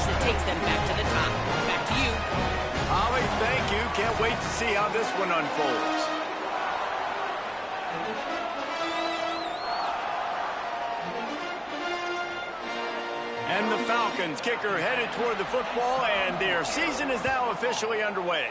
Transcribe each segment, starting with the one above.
that takes them back to the top. Back to you. Ollie, thank you. Can't wait to see how this one unfolds. And the Falcons kicker headed toward the football, and their season is now officially underway.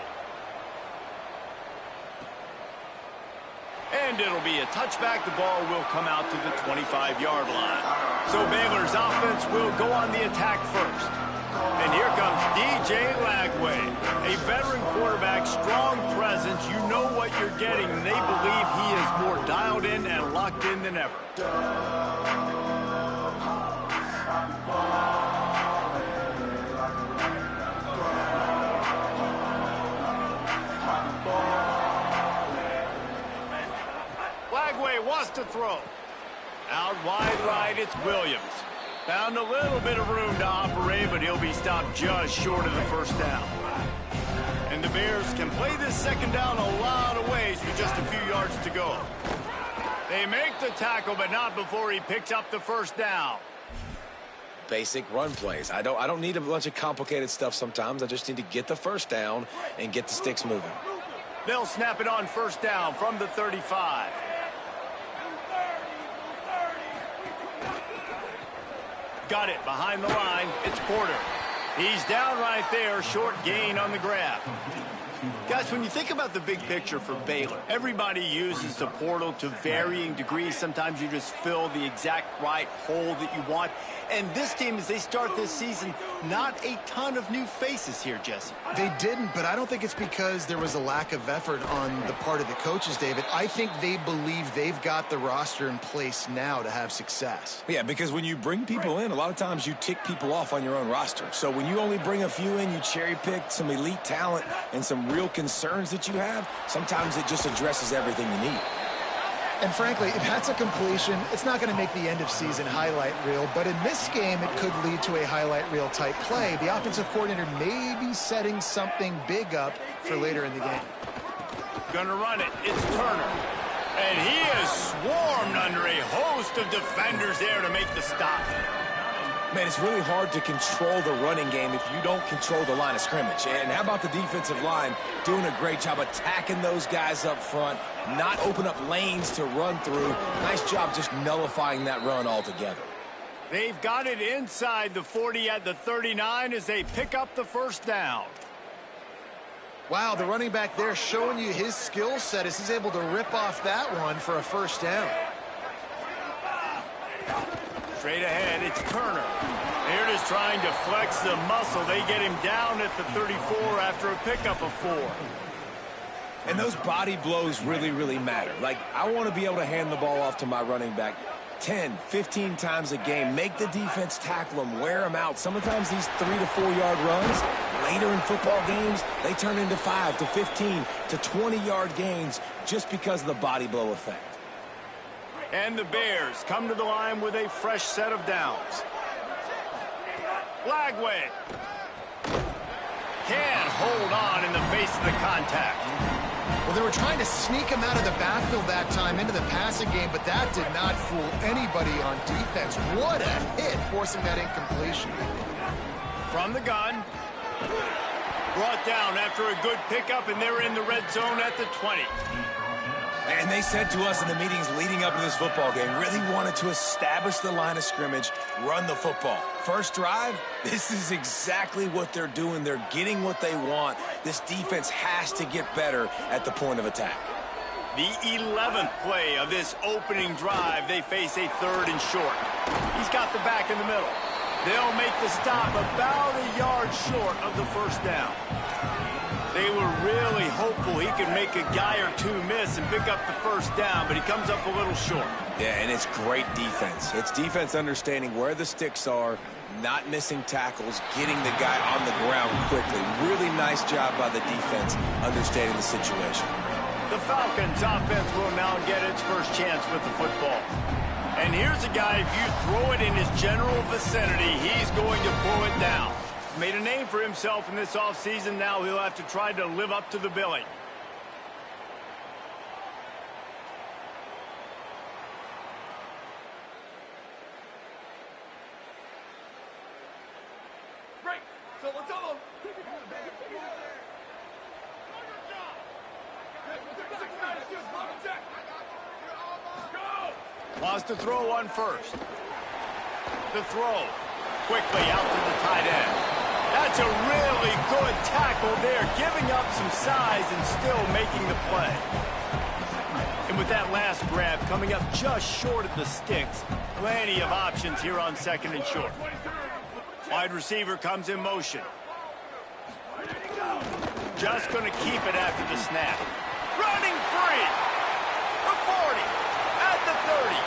And it'll be a touchback. The ball will come out to the 25-yard line. So Baylor's offense will go on the attack first. And here comes DJ Lagway, a veteran quarterback, strong presence. You know what you're getting, and they believe he is more dialed in and locked in than ever. Lagway wants to throw. Out wide right, it's Williams. Found a little bit of room to operate, but he'll be stopped just short of the first down. And the Bears can play this second down a lot of ways with just a few yards to go. They make the tackle, but not before he picks up the first down. Basic run plays. I don't need a bunch of complicated stuff sometimes. I just need to get the first down and get the sticks moving. They'll snap it on first down from the 35. Got it behind the line. It's Porter. He's down right there. Short gain on the grab. Guys, when you think about the big picture for Baylor, everybody uses the portal to varying degrees. Sometimes you just fill the exact right hole that you want. And this team, as they start this season, not a ton of new faces here, Jesse. They didn't, but I don't think it's because there was a lack of effort on the part of the coaches, David. I think they believe they've got the roster in place now to have success. Yeah, because when you bring people in, a lot of times you tick people off on your own roster. So when you only bring a few in, you cherry-pick some elite talent and some real concerns that you have, sometimes it just addresses everything you need. And frankly, if that's a completion, it's not going to make the end-of-season highlight reel. But in this game, it could lead to a highlight reel type play. The offensive coordinator may be setting something big up for later in the game. Gonna run it. It's Turner. And he is swarmed under a host of defenders there to make the stop. Man, it's really hard to control the running game if you don't control the line of scrimmage. And how about the defensive line doing a great job attacking those guys up front, not open up lanes to run through. Nice job just nullifying that run altogether. They've got it inside the 40 at the 39 as they pick up the first down. Wow, the running back there showing you his skill set as he's able to rip off that one for a first down. Straight ahead, it's Turner. They're just trying to flex the muscle. They get him down at the 34 after a pickup of 4. And those body blows really, really matter. Like, I want to be able to hand the ball off to my running back 10, 15 times a game. Make the defense tackle them, wear them out. Sometimes these 3 to 4 yard runs, later in football games, they turn into 5 to 15 to 20 yard gains just because of the body blow effect. And the Bears come to the line with a fresh set of downs. Lagway can't hold on in the face of the contact. Well, they were trying to sneak him out of the backfield that time into the passing game, but that did not fool anybody on defense. What a hit, forcing that incompletion. From the gun. Brought down after a good pickup, and they're in the red zone at the 20. And they said to us in the meetings leading up to this football game, really wanted to establish the line of scrimmage, run the football. First drive, this is exactly what they're doing. They're getting what they want. This defense has to get better at the point of attack. The 11th play of this opening drive, they face a 3rd and short. He's got the back in the middle. They'll make the stop about a yard short of the first down. They were really hopeful he could make a guy or two miss and pick up the first down, but he comes up a little short. Yeah, and it's great defense. It's defense understanding where the sticks are, not missing tackles, getting the guy on the ground quickly. Really nice job by the defense understanding the situation. The Falcons' offense will now get its first chance with the football. And here's a guy, if you throw it in his general vicinity, he's going to pull it down. Made a name for himself in this offseason. Now he'll have to try to live up to the billing. Break. Wants to throw on first. The throw. Quickly out to the tight end. That's a really good tackle there, giving up some size and still making the play. And with that last grab coming up just short of the sticks, plenty of options here on second and short. Wide receiver comes in motion. Just going to keep it after the snap. Running free. The 40. At the 30.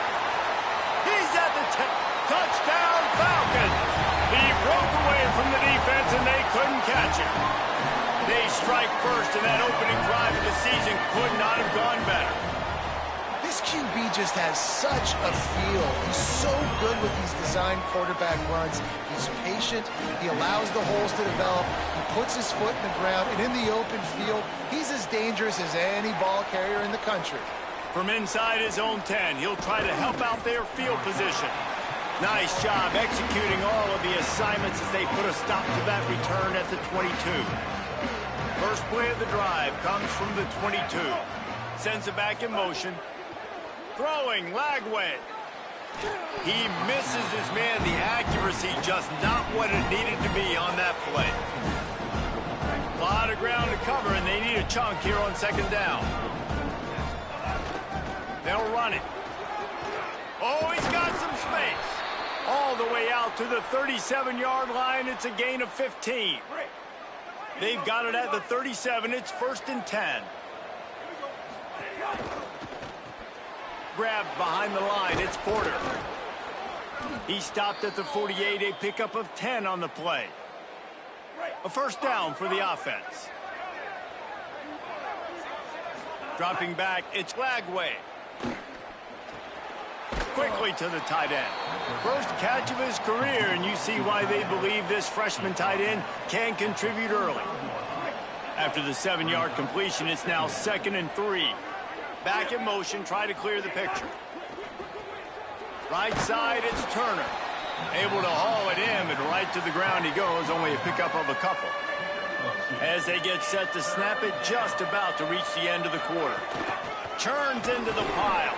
He's at the 10. Touchdown, Falcons. He broke away from the defense and they couldn't catch him. They strike first, and that opening drive of the season could not have gone better. This QB just has such a feel. He's so good with these design quarterback runs. He's patient. He allows the holes to develop. He puts his foot in the ground, and in the open field, he's as dangerous as any ball carrier in the country. From inside his own 10, he'll try to help out their field position. Nice job executing all of the assignments as they put a stop to that return at the 22. First play of the drive comes from the 22. Sends it back in motion. Throwing, Lagway. He misses his man. The accuracy just not what it needed to be on that play. A lot of ground to cover, and they need a chunk here on second down. They'll run it. Oh, he's got some space. All the way out to the 37-yard line. It's a gain of 15. They've got it at the 37. It's 1st and 10. Grabbed behind the line. It's Porter. He stopped at the 48. A pickup of 10 on the play. A first down for the offense. Dropping back, it's Lagway. Quickly to the tight end. First catch of his career, and you see why they believe this freshman tight end can contribute early. After the 7-yard completion, it's now 2nd and 3. Back in motion, try to clear the picture. Right side, it's Turner. Able to haul it in, but right to the ground he goes, only a pickup of a couple. As they get set to snap it, just about to reach the end of the quarter. Churns into the pile.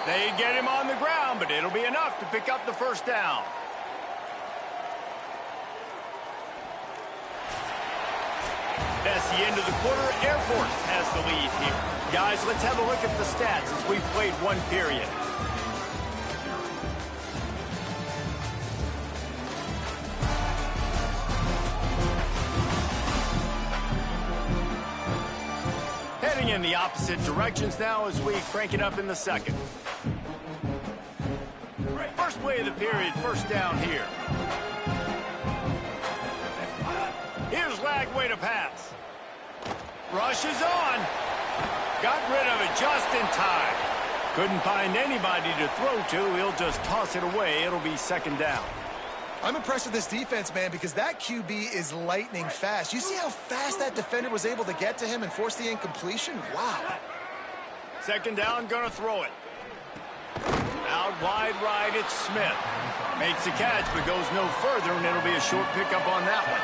They get him on the ground, but it'll be enough to pick up the first down. That's the end of the quarter. Air Force has the lead here. Guys, let's have a look at the stats as we've played one period. Heading in the opposite directions now as we crank it up in the second. First play of the period, first down here. Here's Lagway to pass. Rushes on. Got rid of it just in time. Couldn't find anybody to throw to. He'll just toss it away. It'll be second down. I'm impressed with this defense, man, because that QB is lightning fast. You see how fast that defender was able to get to him and force the incompletion? Wow. Second down, gonna throw it. Out wide right, it's Smith. Makes the catch, but goes no further, and it'll be a short pickup on that one.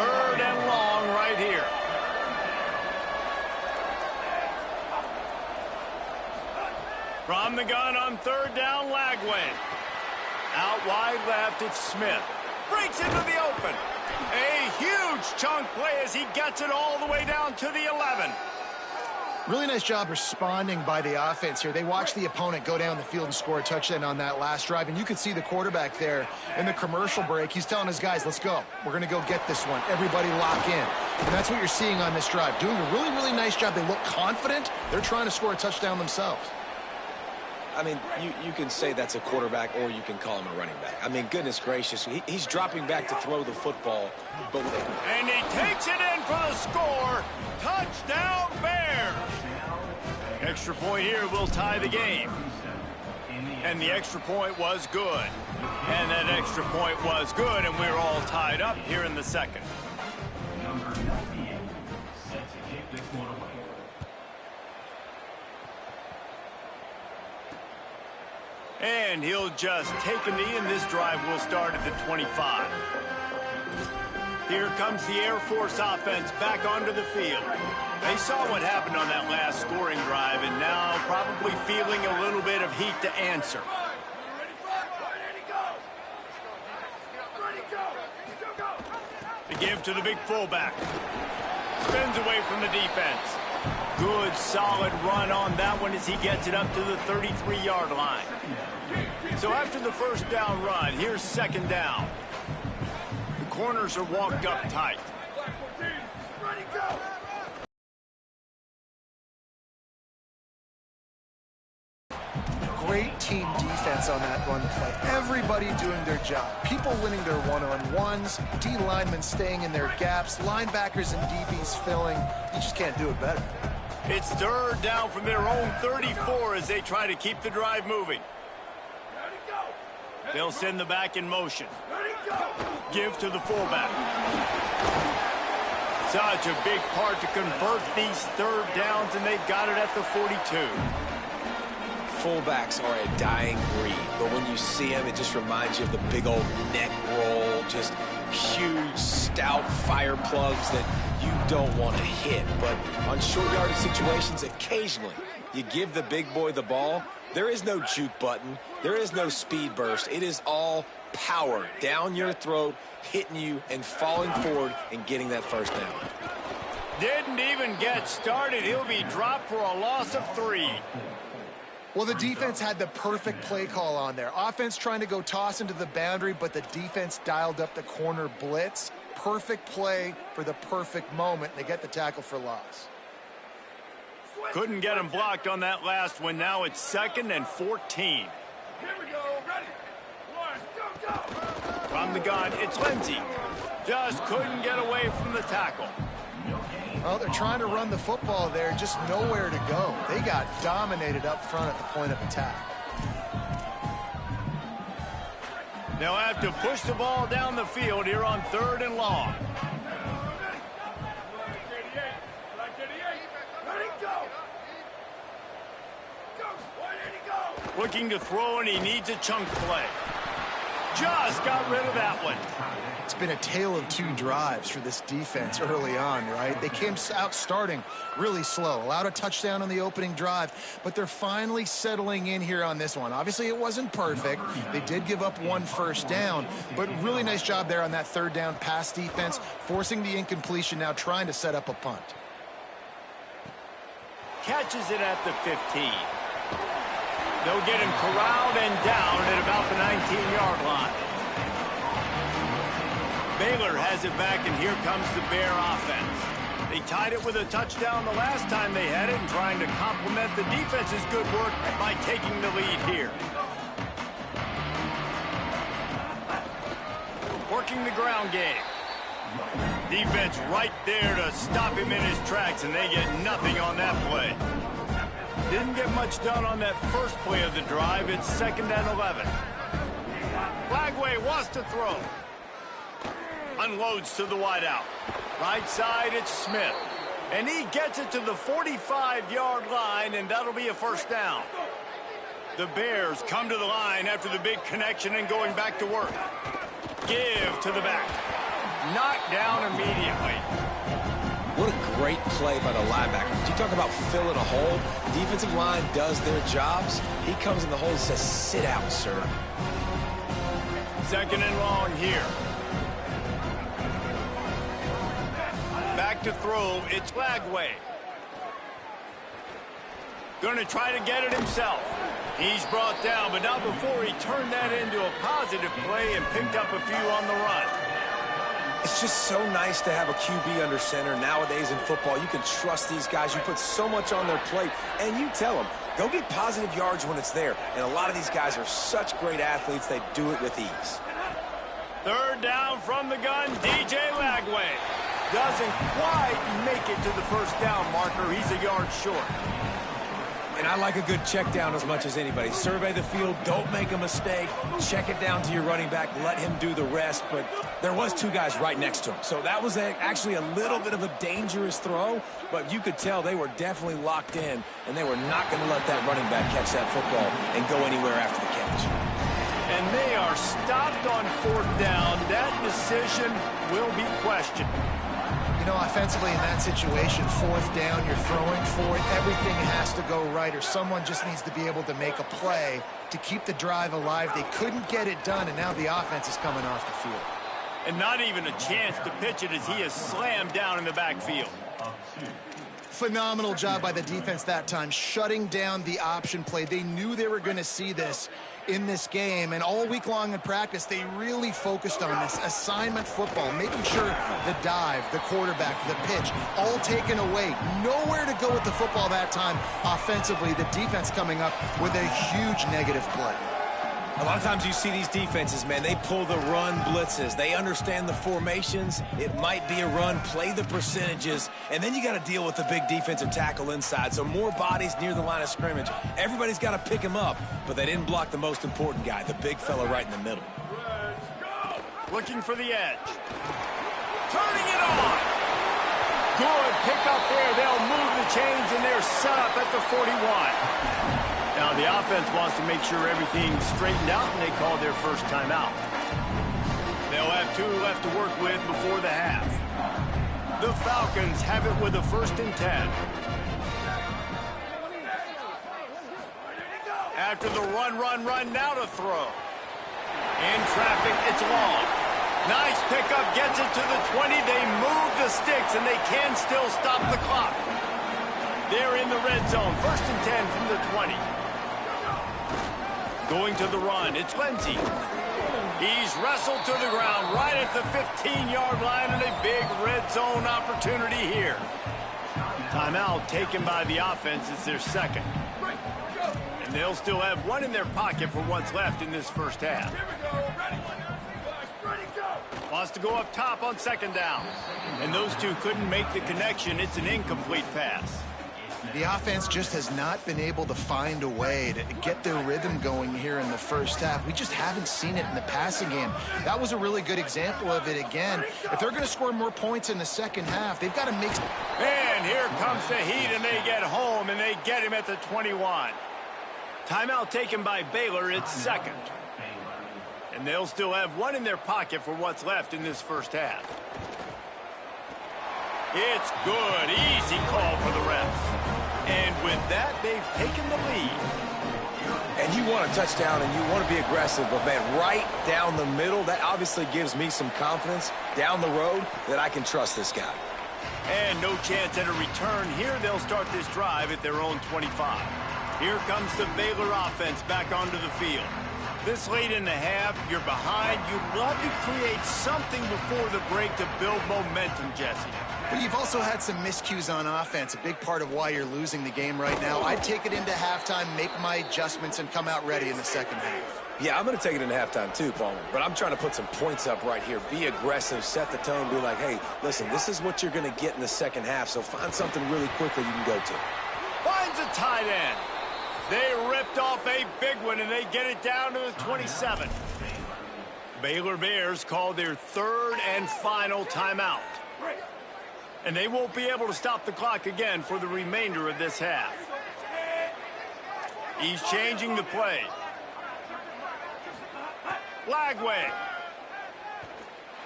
3rd and long right here. From the gun on 3rd down, Lagway. Out wide left, it's Smith. Breaks into the open. A huge chunk play as he gets it all the way down to the 11. Really nice job responding by the offense here. They watched the opponent go down the field and score a touchdown on that last drive, and you could see the quarterback there in the commercial break. He's telling his guys, let's go. We're going to go get this one. Everybody lock in. And that's what you're seeing on this drive. Doing a really, really nice job. They look confident. They're trying to score a touchdown themselves. I mean, you can say that's a quarterback or you can call him a running back. I mean, goodness gracious, he's dropping back to throw the football. But and he takes it in for the score. Touchdown, Bears. Extra point here will tie the game. And the extra point was good. And that extra point was good, and we're all tied up here in the second. And he'll just take a knee, and this drive will start at the 25. Here comes the Air Force offense back onto the field. They saw what happened on that last scoring drive and now probably feeling a little bit of heat to answer. The give to the big fullback. Spins away from the defense. Good, solid run on that one as he gets it up to the 33-yard line. So after the first down run, here's second down. The corners are walked up tight. Great team defense on that run play. Everybody doing their job. People winning their one-on-ones, D linemen staying in their gaps, linebackers and DBs filling. You just can't do it better. It's third down from their own 34 as they try to keep the drive moving. They'll send the back in motion. Give to the fullback. Such a big part to convert these third downs, and they've got it at the 42. Fullbacks are a dying breed, but when you see them, it just reminds you of the big old neck roll, just huge, stout fire plugs that you don't want to hit. But on short yardage situations, occasionally you give the big boy the ball. There is no juke button. There is no speed burst. It is all power down your throat, hitting you and falling forward and getting that first down. Didn't even get started. He'll be dropped for a loss of 3. Well, the defense had the perfect play call on there. Offense trying to go toss into the boundary, but the defense dialed up the corner blitz. Perfect play for the perfect moment. They get the tackle for loss. Couldn't get him blocked on that last one. Now it's 2nd and 14. Here we go. Ready. 1, go. From the gun, it's Ncaa. Just couldn't get away from the tackle. Well, they're trying to run the football there, just nowhere to go. They got dominated up front at the point of attack. They'll have to push the ball down the field here on 3rd and long. Looking to throw, and he needs a chunk play. Just got rid of that one. It's been a tale of 2 drives for this defense early on, right? They came out starting really slow, allowed a touchdown on the opening drive, but they're finally settling in here on this one. Obviously, it wasn't perfect. They did give up 1 first down, but really nice job there on that 3rd down pass defense, forcing the incompletion, now trying to set up a punt. Catches it at the 15. They'll get him corralled and down at about the 19-yard line. Baylor has it back, and here comes the Bear offense. They tied it with a touchdown the last time they had it, and trying to complement the defense's good work by taking the lead here. Working the ground game. Defense right there to stop him in his tracks, and they get nothing on that play. Didn't get much done on that first play of the drive. It's 2nd and 11. Flagway wants to throw. Unloads to the wideout. Right side, it's Smith. And he gets it to the 45-yard line, and that'll be a first down. The Bears come to the line after the big connection and going back to work. Give to the back. Knocked down immediately. What a great play by the linebacker. You talk about filling a hole. The defensive line does their jobs. He comes in the hole and says, sit out, sir. 2nd and long here. Back to throw, it's Flagway. Going to try to get it himself. He's brought down, but not before he turned that into a positive play and picked up a few on the run. It's just so nice to have a QB under center. Nowadays in football, you can trust these guys. You put so much on their plate, and you tell them, go get positive yards when it's there. And a lot of these guys are such great athletes, they do it with ease. 3rd down from the gun, DJ Lagway. Doesn't quite make it to the first down marker. He's a yard short. And I like a good check down as much as anybody. Survey the field, don't make a mistake, check it down to your running back, let him do the rest. But there was 2 guys right next to him. So that was actually a little bit of a dangerous throw, but you could tell they were definitely locked in, and they were not going to let that running back catch that football and go anywhere after the catch. And they are stopped on 4th down. That decision will be questioned. You know, offensively in that situation, 4th down, you're throwing for it. Everything has to go right, or someone just needs to be able to make a play to keep the drive alive. They couldn't get it done, and now the offense is coming off the field. And not even a chance to pitch it as he is slammed down in the backfield. Phenomenal job by the defense that time, shutting down the option play. They knew they were going to see this in this game, and all week long in practice, they really focused on this assignment football, making sure the dive, the quarterback, the pitch, all taken away. Nowhere to go with the football that time offensively. The defense coming up with a huge negative play. A lot of times you see these defenses, man, they pull the run blitzes. They understand the formations. It might be a run, play the percentages, and then you got to deal with the big defensive tackle inside. So more bodies near the line of scrimmage. Everybody's got to pick him up, but they didn't block the most important guy, the big fella right in the middle. Looking for the edge. Turning it on. Good pick up there. They'll move the chains, and they're set up at the 41. Now the offense wants to make sure everything's straightened out, and they call their first timeout. They'll have 2 left to work with before the half. The Falcons have it with a 1st and 10. After the run, now to throw. In traffic, it's long. Nice pickup, gets it to the 20. They move the sticks, and they can still stop the clock. They're in the red zone. 1st and 10 from the 20. Going to the run, it's Ncaa. He's wrestled to the ground right at the 15-yard line, and a big red zone opportunity here. Timeout taken by the offense. It's their 2nd. And they'll still have 1 in their pocket for what's left in this first half. Wants to go up top on 2nd down. And those 2 couldn't make the connection. It's an incomplete pass. The offense just has not been able to find a way to get their rhythm going here in the first half. We just haven't seen it in the passing game. That was a really good example of it again. If they're going to score more points in the second half, they've got to make... And here comes the heat, and they get home, and they get him at the 21. Timeout taken by Baylor. It's 2nd. And they'll still have 1 in their pocket for what's left in this first half. It's good. Easy call for the refs. And with that, they've taken the lead. And you want a touchdown, and you want to be aggressive, but, man, right down the middle, that obviously gives me some confidence down the road that I can trust this guy. And no chance at a return here. They'll start this drive at their own 25. Here comes the Baylor offense back onto the field. This late in the half, you're behind. You'd love to create something before the break to build momentum, Jesse. But you've also had some miscues on offense, a big part of why you're losing the game right now. I'd take it into halftime, make my adjustments, and come out ready in the second half. Yeah, I'm going to take it into halftime too, Palmer. But I'm trying to put some points up right here. Be aggressive, set the tone, be like, hey, listen, this is what you're going to get in the second half, so find something really quickly you can go to. Finds a tight end. They ripped off a big one, and they get it down to the 27. Baylor Bears call their 3rd and final timeout. And they won't be able to stop the clock again for the remainder of this half. He's changing the play. Lagway.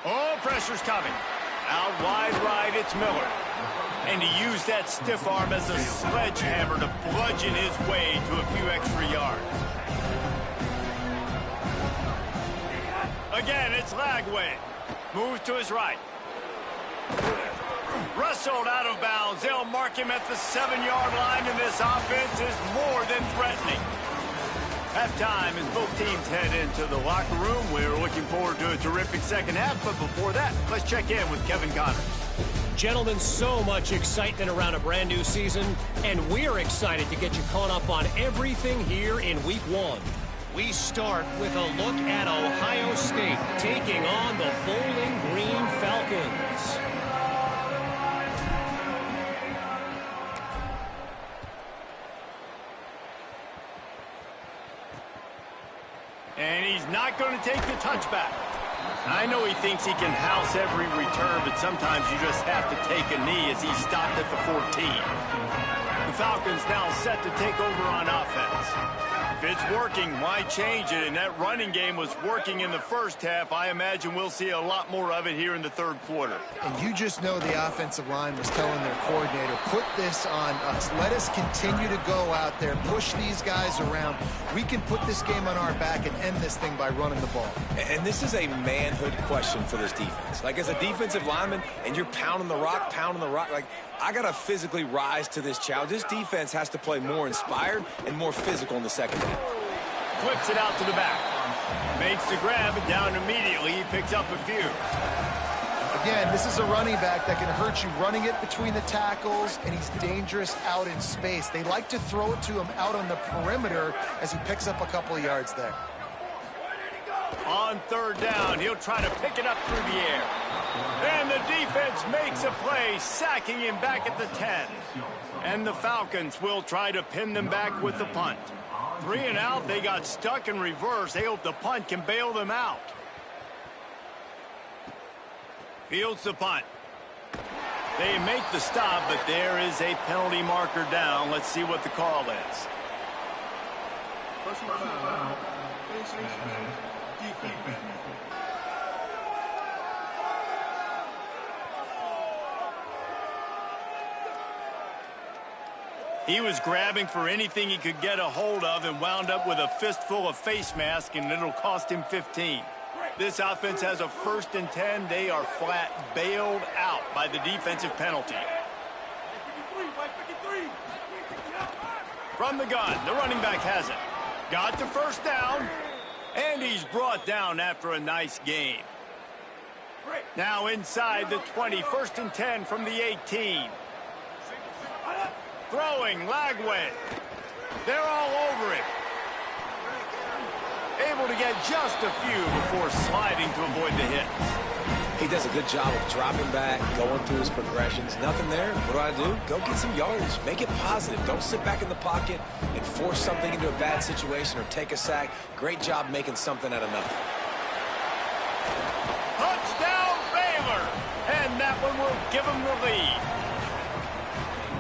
Oh, pressure's coming. Out wide right, it's Miller. And he used that stiff arm as a sledgehammer to bludgeon his way to a few extra yards. Again, it's Lagway. Moves to his right. Wrestled out of bounds. They'll mark him at the 7-yard line, and this offense is more than threatening. Halftime as both teams head into the locker room. We're looking forward to a terrific second half, but before that, let's check in with Kevin Connors. Gentlemen, so much excitement around a brand new season, and we're excited to get you caught up on everything here in Week 1. We start with a look at Ohio State taking on the Bowling Green Falcons. And he's not going to take the touchback. I know he thinks he can house every return, but sometimes you just have to take a knee as he stopped at the 14. The Falcons now set to take over on offense. If it's working, why change it? And that running game was working in the first half. I imagine we'll see a lot more of it here in the third quarter. And you just know the offensive line was telling their coordinator, put this on us. Let us continue to go out there, push these guys around. We can put this game on our back and end this thing by running the ball. And this is a manhood question for this defense. Like, as a defensive lineman, and you're pounding the rock, like, I got to physically rise to this challenge. This defense has to play more inspired and more physical in the second half. Flips it out to the back. Makes the grab and down immediately. He picks up a few. Again, this is a running back that can hurt you running it between the tackles, and he's dangerous out in space. They like to throw it to him out on the perimeter as he picks up a couple of yards there. On third down, he'll try to pick it up through the air. And the defense makes a play, sacking him back at the 10. And the Falcons will try to pin them back with the punt. 3 and out, they got stuck in reverse. They hope the punt can bail them out. Fields the punt. They make the stop, but there is a penalty marker down. Let's see what the call is. He was grabbing for anything he could get a hold of and wound up with a fistful of face mask, and it'll cost him 15. This offense has a 1st and 10. They are flat bailed out by the defensive penalty. From the gun, the running back has it. Got the first down, and he's brought down after a nice gain. Now inside the 20, 1st and 10 from the 18. Throwing, Lagway. They're all over him. Able to get just a few before sliding to avoid the hits. He does a good job of dropping back, going through his progressions. Nothing there. What do? Go get some yardage. Make it positive. Don't sit back in the pocket and force something into a bad situation or take a sack. Great job making something out of nothing. Touchdown, Baylor! And that one will give him the lead.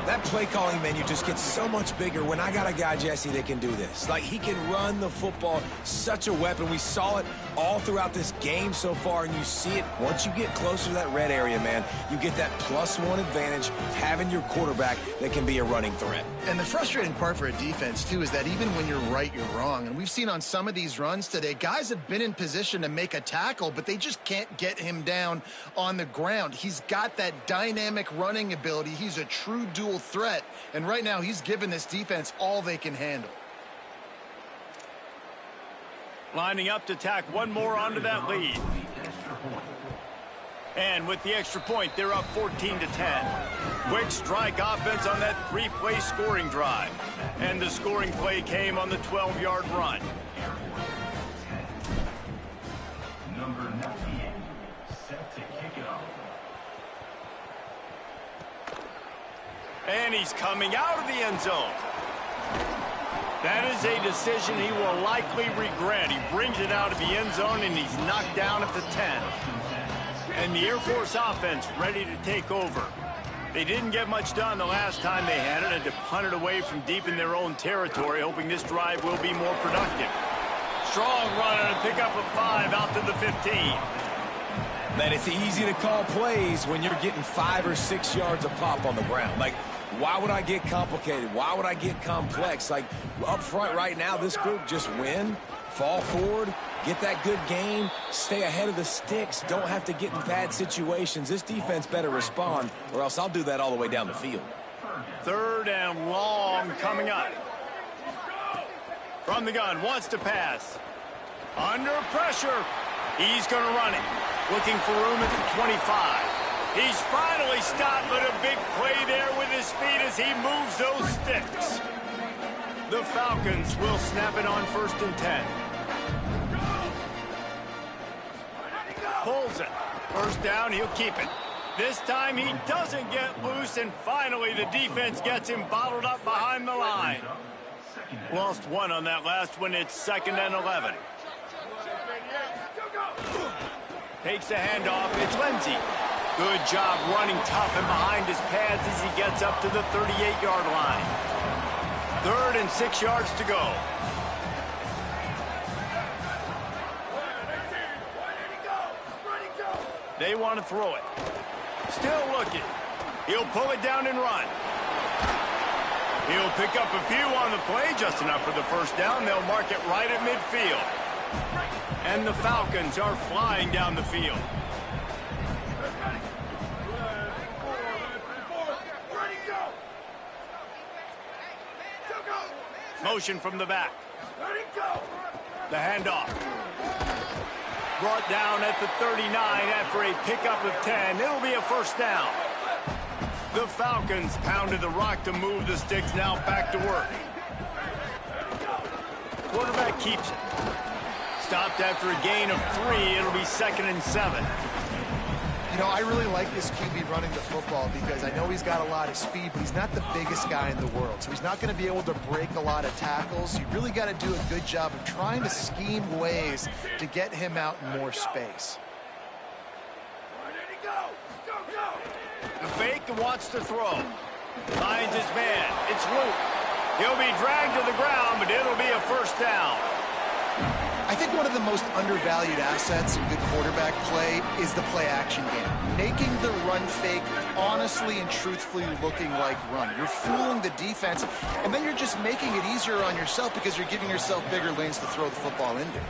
That play calling menu just gets so much bigger when I got a guy, Jesse, that can do this. Like, he can run the football, such a weapon. We saw it all throughout this game so far, and you see it once you get closer to that red area, man. You get that +1 advantage of having your quarterback that can be a running threat. And the frustrating part for a defense, too, is that even when you're right, you're wrong. And we've seen on some of these runs today, guys have been in position to make a tackle, but they just can't get him down on the ground. He's got that dynamic running ability. He's a true dual threat, and right now he's given this defense all they can handle. Lining up to tack one more onto that lead. And with the extra point, they're up 14-10. Quick strike offense on that 3-play scoring drive. And the scoring play came on the 12-yard run. Number 98, set to kick it off. And he's coming out of the end zone. That is a decision he will likely regret. He brings it out of the end zone, and he's knocked down at the 10. And the Air Force offense ready to take over. They didn't get much done the last time they had it. Had to punt it away from deep in their own territory, hoping this drive will be more productive. Strong run and a pickup of 5 out to the 15. Man, it's easy to call plays when you're getting 5 or 6 yards a pop on the ground. Like, why would I get complicated? Why would I get complex? Like, up front right now, this group just win, fall forward, get that good gain, stay ahead of the sticks, don't have to get in bad situations. This defense better respond, or else I'll do that all the way down the field. 3rd and long coming up. From the gun, wants to pass. Under pressure. He's going to run it. Looking for room at the 25. He's finally stopped, but a big play there with his feet as he moves those sticks. The Falcons will snap it on 1st and 10. Pulls it. 1st down, he'll keep it. This time he doesn't get loose, and finally the defense gets him bottled up behind the line. Lost 1 on that last one. It's 2nd and 11. Takes the handoff. It's Lindsey. Good job running tough and behind his pads as he gets up to the 38-yard line. 3rd and 6 yards to go. They want to throw it. Still looking. He'll pull it down and run. He'll pick up a few on the play, just enough for the first down. They'll mark it right at midfield. And the Falcons are flying down the field. Motion from the back. The handoff. Brought down at the 39 after a pickup of 10. It'll be a first down. The Falcons pounded the rock to move the sticks. Now back to work. Quarterback keeps it. Stopped after a gain of 3. It'll be 2nd and 7. You know, I really like this QB running the football because I know he's got a lot of speed, but he's not the biggest guy in the world. So he's not going to be able to break a lot of tackles. You really got to do a good job of trying to scheme ways to get him out in more space. The fake wants to throw. Finds his man. It's Luke. He'll be dragged to the ground, but it'll be a first down. I think one of the most undervalued assets in good quarterback play is the play-action game. Making the run fake honestly and truthfully looking like run. You're fooling the defense, and then you're just making it easier on yourself because you're giving yourself bigger lanes to throw the football into.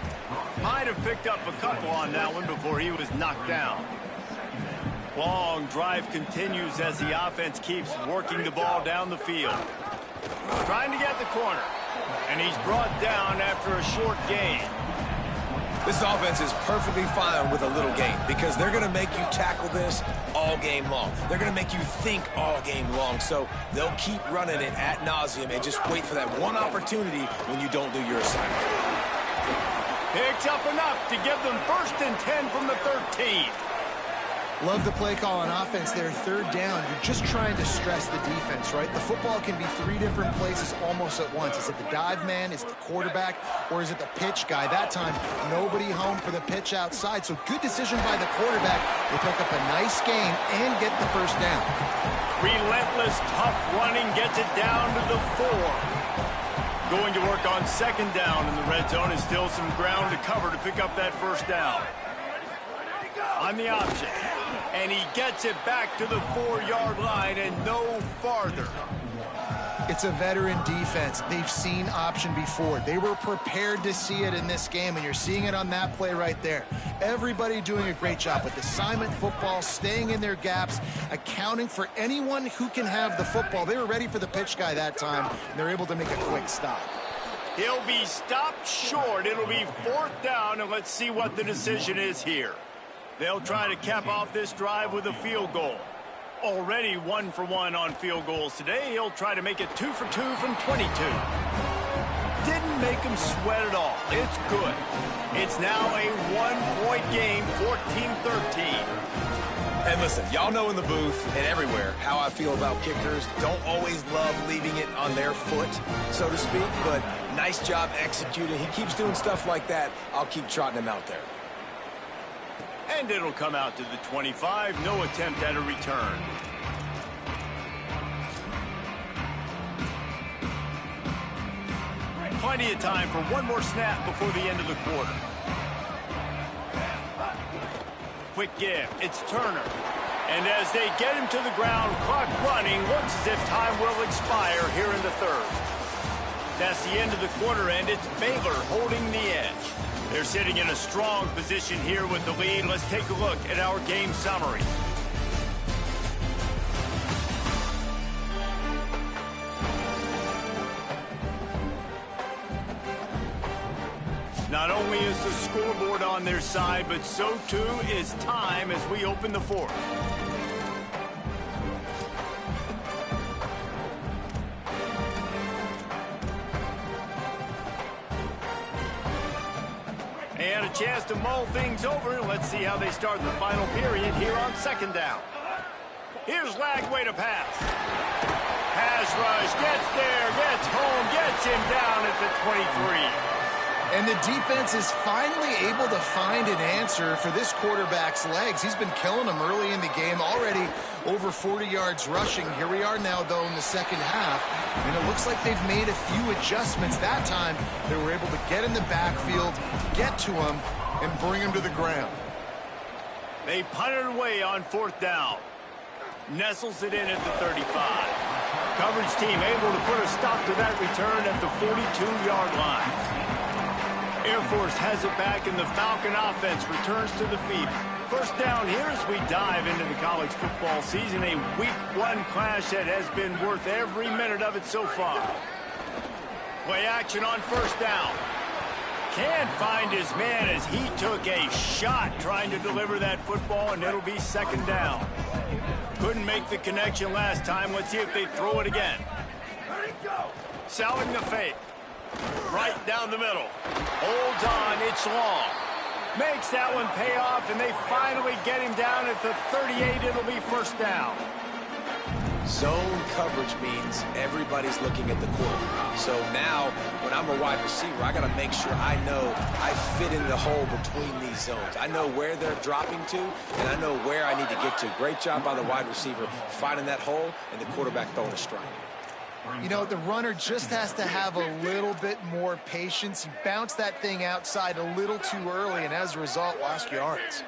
Might have picked up a couple on that one before he was knocked down. Long drive continues as the offense keeps working the ball down the field. Trying to get the corner, and he's brought down after a short gain. This offense is perfectly fine with a little gain because they're going to make you tackle this all game long. They're going to make you think all game long, so they'll keep running it ad nauseum and just wait for that one opportunity when you don't do your assignment. Picks up enough to give them 1st and 10 from the 13. Love the play call on offense there. 3rd down. You're just trying to stress the defense, right? The football can be 3 different places almost at once. Is it the dive man? Is it the quarterback? Or is it the pitch guy? That time, nobody home for the pitch outside. So good decision by the quarterback. They pick up a nice gain and get the first down. Relentless, tough running gets it down to the 4. Going to work on 2nd down in the red zone is still some ground to cover to pick up that first down. On the option. And he gets it back to the 4-yard line and no farther. It's a veteran defense. They've seen option before. They were prepared to see it in this game, and you're seeing it on that play right there. Everybody doing a great job with assignment football, staying in their gaps, accounting for anyone who can have the football. They were ready for the pitch guy that time, and they're able to make a quick stop. He'll be stopped short. It'll be 4th down, and let's see what the decision is here. They'll try to cap off this drive with a field goal. Already 1 for 1 on field goals today. He'll try to make it 2 for 2 from 22. Didn't make him sweat at all. It's good. It's now a 1-point game, 14-13. And listen, y'all know in the booth and everywhere how I feel about kickers. Don't always love leaving it on their foot, so to speak, but nice job executing. He keeps doing stuff like that. I'll keep trotting him out there. And it'll come out to the 25. No attempt at a return. Plenty of time for one more snap before the end of the quarter. Quick give. It's Turner. And as they get him to the ground, clock running, looks as if time will expire here in the 3rd. That's the end of the quarter, and it's Baylor holding the edge. They're sitting in a strong position here with the lead. Let's take a look at our game summary. Not only is the scoreboard on their side, but so too is time as we open the 4th. And a chance to mull things over. Let's see how they start the final period here on 2nd down. Here's Lagway to pass. Pass rush, gets there, gets home, gets him down at the 23. And the defense is finally able to find an answer for this quarterback's legs. He's been killing them early in the game, already over 40 yards rushing. Here we are now, though, in the 2nd half. And it looks like they've made a few adjustments. That time, they were able to get in the backfield, get to him, and bring him to the ground. They punt it away on 4th down. Nestles it in at the 35. Coverage team able to put a stop to that return at the 42-yard line. Air Force has it back, and the Falcon offense returns to the field. First down here as we dive into the college football season. A Week 1 clash that has been worth every minute of it so far. Play action on 1st down. Can't find his man as he took a shot trying to deliver that football, and it'll be 2nd down. Couldn't make the connection last time. Let's see if they throw it again. Selling the fake. Right down the middle. Holds on. It's long. Makes that one pay off, and they finally get him down at the 38. It'll be 1st down. Zone coverage means everybody's looking at the quarterback. So now, when I'm a wide receiver, I got to make sure I know I fit in the hole between these zones. I know where they're dropping to, and I know where I need to get to. Great job by the wide receiver finding that hole, and the quarterback throwing a strike. You know, the runner just has to have a little bit more patience. He bounced that thing outside a little too early, and as a result, lost yards.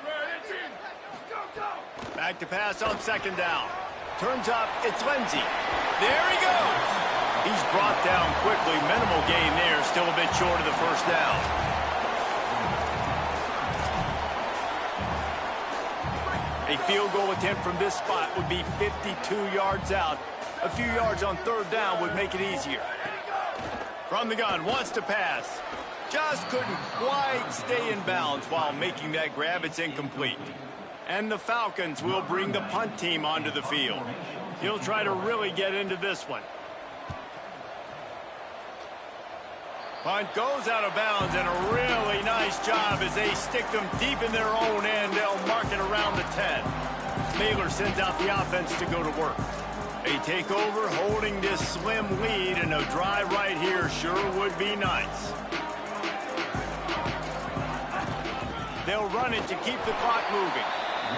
Back to pass on 2nd down. Turns up, it's Lindsey. There he goes. He's brought down quickly. Minimal gain there, still a bit short of the 1st down. A field goal attempt from this spot would be 52 yards out. A few yards on 3rd down would make it easier. From the gun, wants to pass. Just couldn't quite stay in bounds while making that grab. It's incomplete. And the Falcons will bring the punt team onto the field. He'll try to really get into this one. Punt goes out of bounds, and a really nice job as they stick them deep in their own end. They'll mark it around the 10. Baylor sends out the offense to go to work. They take over, holding this slim lead, and a drive right here sure would be nice. They'll run it to keep the clock moving.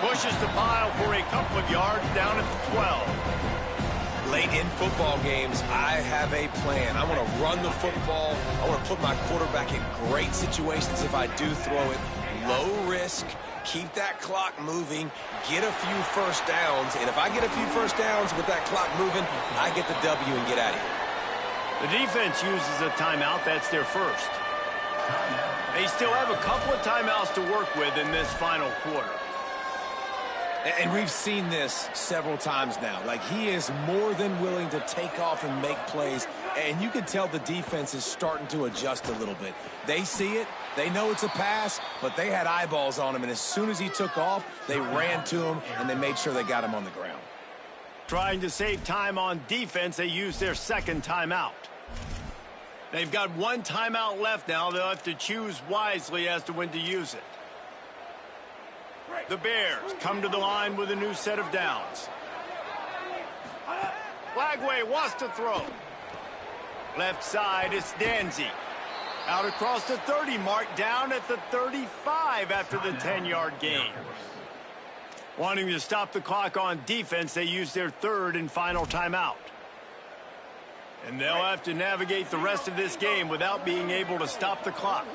Pushes the pile for a couple of yards down at the 12. Late in football games, I have a plan. I want to run the football. I want to put my quarterback in great situations if I do throw it. Low risk, keep that clock moving, get a few 1st downs. And if I get a few 1st downs with that clock moving, I get the W and get out of here. The defense uses a timeout. That's their 1st. They still have a couple of timeouts to work with in this final quarter. And we've seen this several times now. Like, he is more than willing to take off and make plays. And you can tell the defense is starting to adjust a little bit. They see it. They know it's a pass, but they had eyeballs on him. And as soon as he took off, they ran to him, and they made sure they got him on the ground. Trying to save time on defense, they use their 2nd timeout. They've got 1 timeout left now. They'll have to choose wisely as to when to use it. The Bears come to the line with a new set of downs. Flagway wants to throw. Left side, it's Danzy. Out across the 30 mark, down at the 35 after the 10-yard gain. Wanting to stop the clock on defense, they use their 3rd and final timeout. And they'll have to navigate the rest of this game without being able to stop the clock.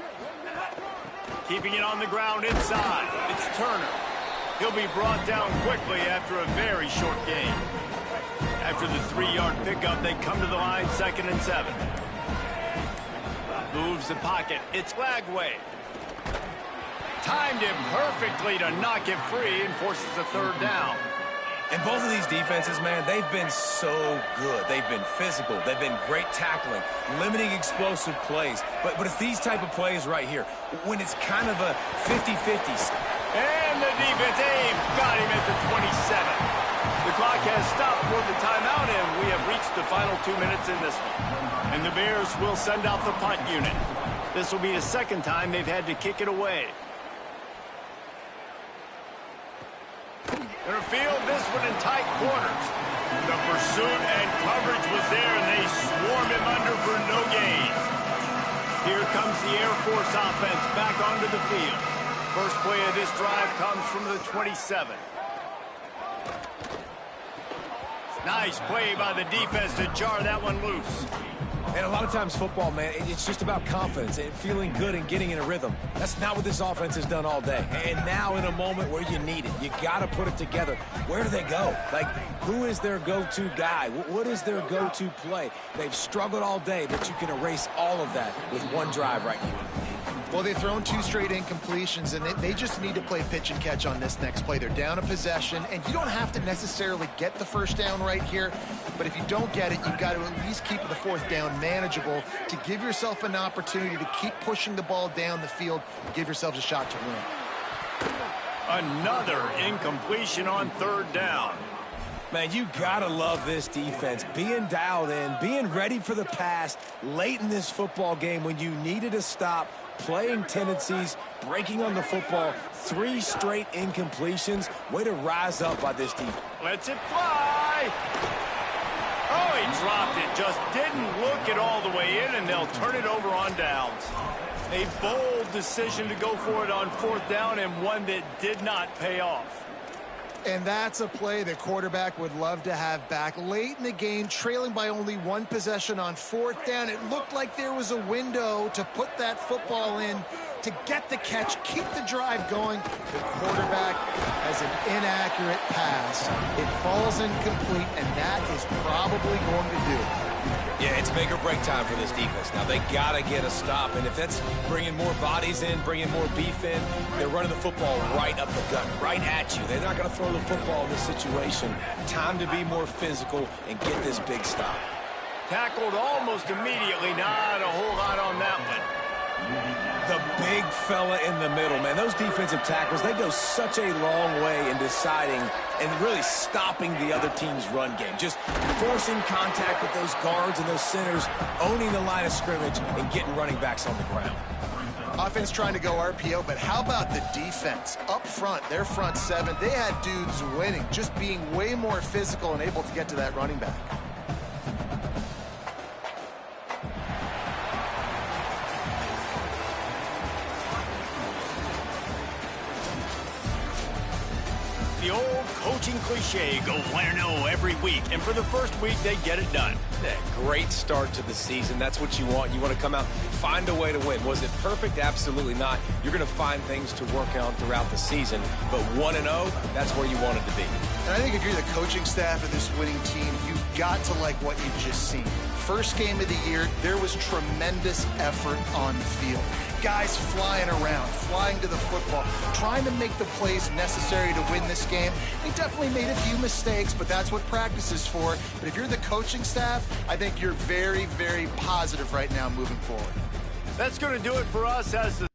Keeping it on the ground inside. It's Turner. He'll be brought down quickly after a very short game. After the 3-yard pickup, they come to the line 2nd and 7. Moves the pocket. It's Flagway. Timed him perfectly to knock him free and forces a 3rd down. And both of these defenses, man, they've been so good. They've been physical. They've been great tackling, limiting explosive plays. But it's these type of plays right here when it's kind of a 50-50. And the defense, got him at the 27. The clock has stopped for the timeout, and we have reached the final 2 minutes in this one. And the Bears will send out the punt unit. This will be the 2nd time they've had to kick it away. They're field this one in tight quarters. The pursuit and coverage was there, and they swarm him under for no gain. Here comes the Air Force offense back onto the field. First play of this drive comes from the 27. Nice play by the defense to jar that one loose. And a lot of times football, man, it's just about confidence and feeling good and getting in a rhythm. That's not what this offense has done all day. And now in a moment where you need it, you got to put it together. Where do they go? Like, who is their go-to guy? What is their go-to play? They've struggled all day, but you can erase all of that with one drive right here. Well, they've thrown 2 straight incompletions, and they just need to play pitch and catch on this next play. They're down a possession, and you don't have to necessarily get the first down right here, but if you don't get it, you've got to at least keep the 4th down manageable to give yourself an opportunity to keep pushing the ball down the field and give yourselves a shot to win. Another incompletion on 3rd down. Man, you gotta love this defense. Being dialed in, being ready for the pass late in this football game when you needed a stop, playing tendencies, breaking on the football, 3 straight incompletions. Way to rise up by this defense. Lets it fly. Oh, he dropped it. Just didn't look it all the way in, and they'll turn it over on downs. A bold decision to go for it on 4th down, and one that did not pay off. And that's a play the quarterback would love to have back. Late in the game, trailing by only 1 possession on 4th down, it looked like there was a window to put that football in, to get the catch, keep the drive going. The quarterback has an inaccurate pass. It falls incomplete, and that is probably going to do it. Yeah, it's make or break time for this defense. Now, they got to get a stop, and if that's bringing more bodies in, bringing more beef in, they're running the football right up the gut, right at you. They're not going to throw the football in this situation. Time to be more physical and get this big stop. Tackled almost immediately. Not a whole lot on that one. The big fella in the middle, man. Those defensive tackles, they go such a long way in deciding and really stopping the other team's run game. Just forcing contact with those guards and those centers, owning the line of scrimmage, and getting running backs on the ground. Offense trying to go RPO, but how about the defense? Up front, their front 7, they had dudes winning, just being way more physical and able to get to that running back. The old coaching cliche, go win or no every week. And for the first week, they get it done. Yeah, great start to the season. That's what you want. You want to come out, find a way to win. Was it perfect? Absolutely not. You're going to find things to work on throughout the season. But 1-0, that's where you wanted to be. And I think if you're the coaching staff of this winning team, you've got to like what you've just seen. First game of the year, there was tremendous effort on the field. Guys flying around, flying to the football, trying to make the plays necessary to win this game. They definitely made a few mistakes, but that's what practice is for. But if you're the coaching staff, I think you're very, very positive right now moving forward. That's going to do it for us as the